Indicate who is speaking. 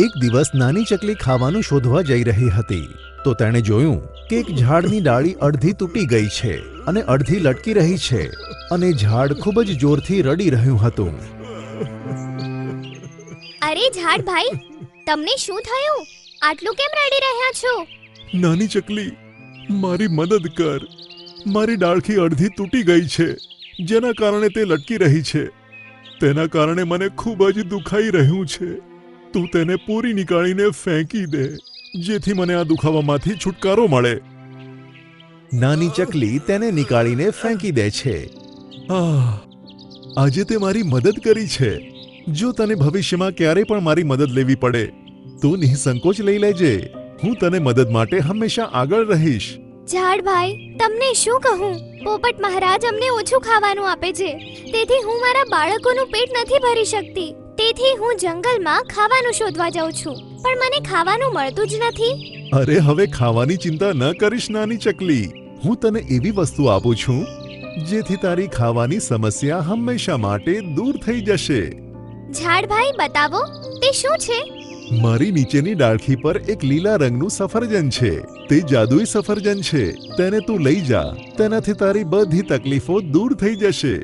Speaker 1: એક દિવસ નાની ચકલી ખાવાનું શોધવા જઈ રહી હતી તો તેણે જોયું કે એક ઝાડની ડાળી અડધી તૂટી ગઈ છે અને અડધી લટકી રહી છે અને ઝાડ ખૂબ જ જોરથી રડી રહ્યું હતું.
Speaker 2: અરે ઝાડ ભાઈ, તમને શું થયું? આટલું કેમ રડી રહ્યા છો?
Speaker 3: નાની ચકલી, મારી મદદ કર. મારી ડાળખી અડધી તૂટી ગઈ છે, જેના કારણે તે લટકી રહી છે. તેના કારણે મને ખૂબ જ દુખાઈ રહ્યું છે. તું તેને પૂરી નીકાળીને ફેંકી દે, જેથી મને આ દુખાવામાંથી છુટકારો મળે.
Speaker 1: નાની ચકલી તેને નીકાળીને ફેંકી દે છે.
Speaker 3: આજે તે મારી મદદ કરી છે. જો તને ભવિષ્યમાં ક્યારેય પણ મારી મદદ લેવી પડે તો નિઃસંકોચ લઈ લેજે. હું તને મદદ માટે હંમેશા આગળ રહીશ.
Speaker 2: ઝાડ ભાઈ, તમને શું કહું? પોપટ મહારાજ અમને ઓછું ખાવાનું આપે છે, તેથી હું મારા બાળકોનું પેટ નથી ભરી શકતી. તેથી હું જંગલમાં ખાવાનું શોધવા જાઉં છું, પણ મને ખાવાનું મળતું જ નથી.
Speaker 3: અરે હવે ખાવાની ચિંતા ન કરીશ નાની ચકલી. હું તને એવી વસ્તુ આપું છું જેથી તારી ખાવાની સમસ્યા હંમેશા માટે દૂર થઈ જશે.
Speaker 2: ઝાડ ભાઈ, બતાવો, તે શું છે?
Speaker 3: મારી નીચેની ડાળખી પર એક લીલા રંગનું સફરજન છે. તે જાદુઈ સફરજન છે. તેને તું લઈ જા. તેનાથી તારી બધી તકલીફો દૂર થઈ જશે.